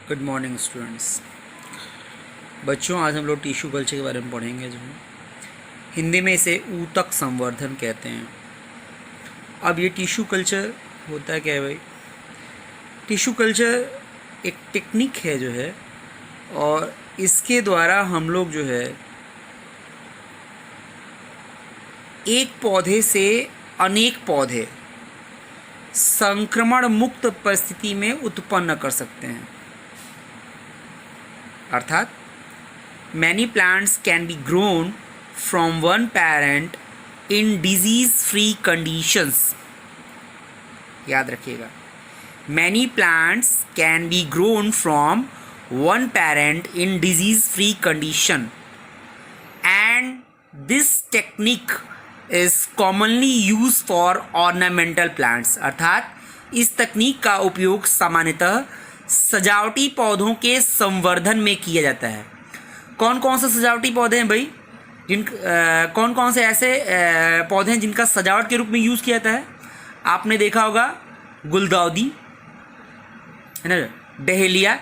Good morning students. बच्चों, आज हम लोग टिश्यू कल्चर के बारे में पढ़ेंगे। जो हिंदी में इसे ऊतक संवर्धन कहते हैं। अब ये टिश्यू कल्चर होता क्या है भाई? टिश्यू कल्चर एक टेक्निक है जो है, और इसके द्वारा हम लोग जो है एक पौधे से अनेक पौधे संक्रमण मुक्त परिस्थिति में उत्पन्न कर सकते हैं। अर्थात many plants can be grown from one parent in disease free conditions. याद रखिएगा, many plants can be grown from one parent in disease free condition and this technique is commonly use for ornamental plants. अर्थात इस तकनीक का उपयोग सामान्यतः सजावटी पौधों के संवर्धन में किया जाता है। कौन कौन से सजावटी पौधे हैं भाई? कौन कौन से ऐसे पौधे हैं जिनका सजावट के रूप में यूज़ किया जाता है? आपने देखा होगा गुलदाउदी है ना, डहेलिया है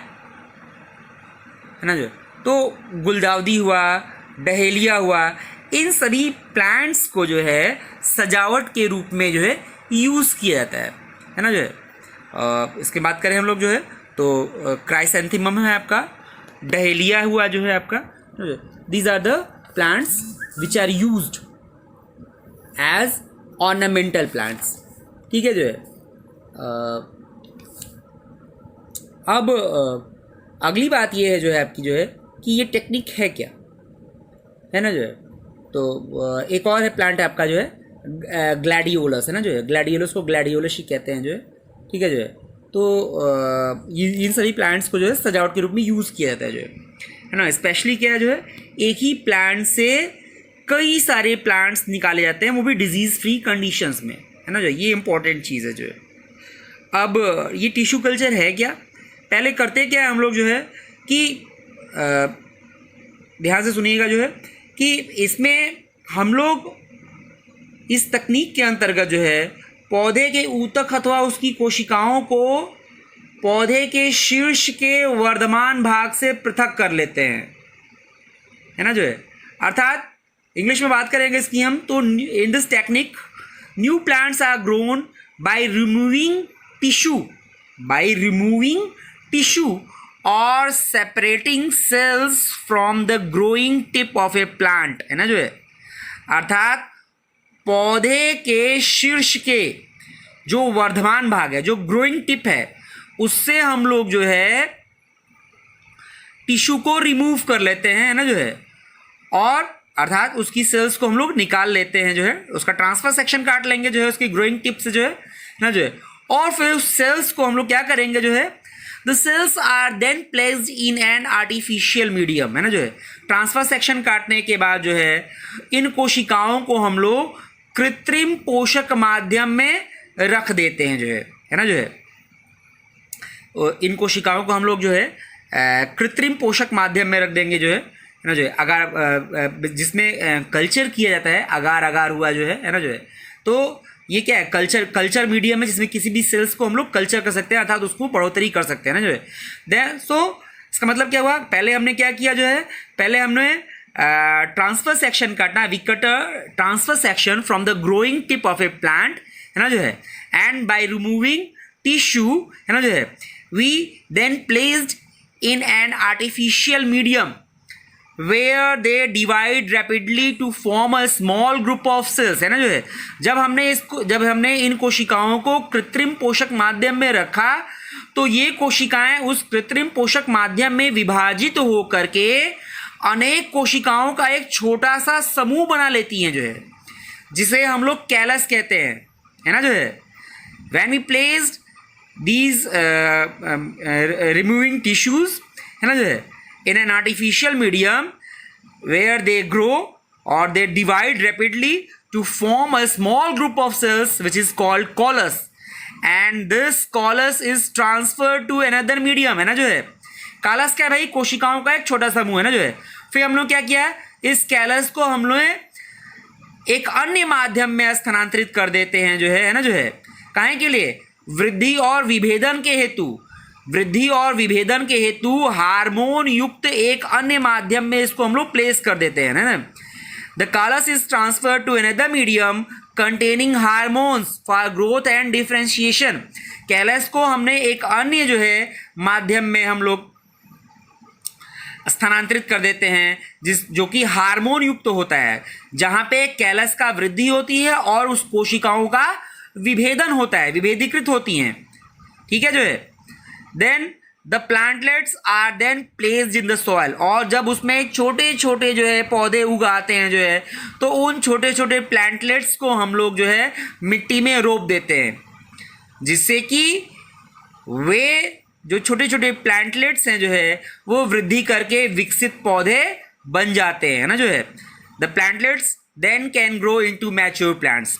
ना। जो तो गुलदाउदी हुआ, डहेलिया हुआ, इन सभी प्लांट्स को जो है सजावट के रूप में जो है यूज़ किया जाता है ना। जो है इसके बात करें हम लोग जो है तो क्राइसैंथेमम है आपका, डहेलिया हुआ जो है आपका। These are the plants which are used as ornamental plants. ठीक है। जो है अब अगली बात ये है जो है आपकी जो है कि ये टेक्निक है क्या, है ना। जो है तो एक और है प्लांट है आपका जो है ग्लैडियोलस, है ना। जो है ग्लैडियोलस को ग्लैडियोलस ही कहते हैं जो है। ठीक है। जो है तो इन सभी प्लांट्स को जो है सजावट के रूप में यूज़ किया जाता है जो है ना। स्पेशली क्या है जो है, एक ही प्लांट से कई सारे प्लांट्स निकाले जाते हैं, वो भी डिजीज़ फ्री कंडीशंस में, है ना। जो ये इंपॉर्टेंट चीज़ है जो है। अब ये टिश्यू कल्चर है क्या? पहले करते क्या है हम लोग जो है कि ध्यान से सुनिएगा जो है कि इसमें हम लोग इस तकनीक के अंतर्गत जो है पौधे के ऊतक अथवा उसकी कोशिकाओं को पौधे के शीर्ष के वर्धमान भाग से पृथक कर लेते हैं, है ना। जो है अर्थात इंग्लिश में बात करेंगे इसकी हम तो, in this technique new plants are grown by removing tissue और separating cells from the growing tip of a plant, है ना। जो है अर्थात पौधे के शीर्ष के जो वर्धमान भाग है, जो ग्रोइंग टिप है, उससे हम लोग जो है टिश्यू को रिमूव कर लेते हैं, है ना। जो है और अर्थात उसकी सेल्स को हम लोग निकाल लेते हैं जो है, उसका ट्रांसफर सेक्शन काट लेंगे जो है उसकी ग्रोइंग टिप से जो है ना। जो है और फिर उस सेल्स को हम लोग क्या करेंगे जो है, the cells are then placed in an artificial medium, है ना। जो है ट्रांसफर सेक्शन काटने के बाद जो है इन कोशिकाओं को हम लोग कृत्रिम पोषक माध्यम में रख देते हैं जो है ना। जो है इन कोशिकाओं को हम लोग जो है कृत्रिम पोषक माध्यम में रख देंगे जो है ना। जो है अगार जिसमें कल्चर किया जाता है, अगार अगार हुआ जो है ना। जो है तो ये क्या है, कल्चर मीडियम है जिसमें किसी भी सेल्स को हम लोग कल्चर कर सकते हैं, अर्थात उसको बढ़ोतरी कर सकते हैं ना। जो है देन इसका मतलब क्या हुआ, पहले हमने क्या किया जो है, पहले हमने ट्रांसफर सेक्शन काटना, we cut transfer section from the growing tip of a plant, है ना। जो है एंड बाय रिमूविंग टिश्यू, है ना। जो है we then placed in an artificial medium where they divide rapidly to form a small group of cells, है ना। जो है जब हमने इन कोशिकाओं को कृत्रिम पोषक माध्यम में रखा तो ये कोशिकाएं उस कृत्रिम पोषक माध्यम में विभाजित होकर के अनेक कोशिकाओं का एक छोटा सा समूह बना लेती हैं जो है, जिसे हम लोग कैलस कहते हैं, है ना। जो है when we placed these removing tissues, है ना। जो है in an artificial medium where they grow or they divide rapidly to form a small group of cells which is called callus, and this callus is transferred to another medium, है ना। जो है कालस क्या भाई, कोशिकाओं का एक छोटा समूह, है ना। जो है फिर हम लोग क्या किया, इस कैलस को हम लोग एक अन्य माध्यम में स्थानांतरित कर देते हैं जो है ना। जो है काहे के लिए, वृद्धि और विभेदन के हेतु वृद्धि और विभेदन के हेतु हार्मोन युक्त एक अन्य माध्यम में इसको हम लोग प्लेस कर देते हैं ना। The callus is transfer to another medium containing hormones for growth and differentiation. Callus को हमने एक अन्य जो है माध्यम में हम लोग स्थानांतरित कर देते हैं जो कि हार्मोन युक्त होता है, जहां पे कैलस का वृद्धि होती है और उस कोशिकाओं का विभेदन होता है, विभेदीकृत होती हैं, ठीक है जो है। Then the plantlets are then placed in the soil, और जब उसमें छोटे छोटे जो है पौधे उगाते हैं जो है, तो उन छोटे छोटे प्लांटलेट्स को हम लोग जो है मिट्टी में रोप देते हैं, जिससे कि वे जो छोटे छोटे प्लांटलेट्स हैं जो है वो वृद्धि करके विकसित पौधे बन जाते हैं ना जो है। The plantlets then can grow into mature plants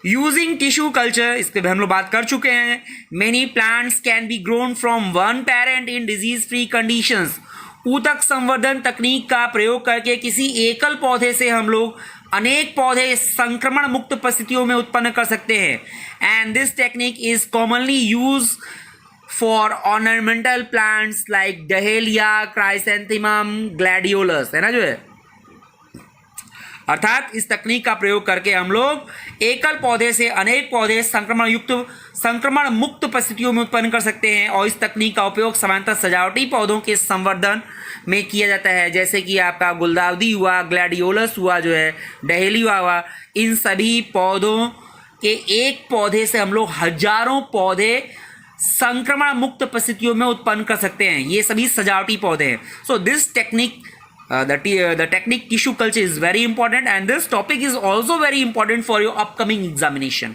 using tissue culture. इस पर हम लोग बात कर चुके हैं। Many plants can be grown from one parent in disease free conditions. ऊतक संवर्धन तकनीक का प्रयोग करके किसी एकल पौधे से हम लोग अनेक पौधे संक्रमण मुक्त परिस्थितियों में उत्पन्न कर सकते हैं। And this technique is commonly use for ornamental plants like dahlia, chrysanthemum, gladiolus, है ना जो है। अर्थात इस तकनीक का प्रयोग करके हम लोग एकल पौधे से अनेक पौधे संक्रमण मुक्त परिस्थितियों में उत्पन्न कर सकते हैं, और इस तकनीक का उपयोग सामान्यतः सजावटी पौधों के संवर्धन में किया जाता है, जैसे कि आपका गुलदाउदी हुआ, ग्लैडियोलस हुआ जो है, डहेलिया हुआ। इन सभी पौधों के एक पौधे से हम लोग हजारों पौधे संक्रमण मुक्त परिस्थितियों में उत्पन्न कर सकते हैं। ये सभी सजावटी पौधे हैं। So this technique the technique tissue culture is very important, and this topic is also very important for your upcoming examination.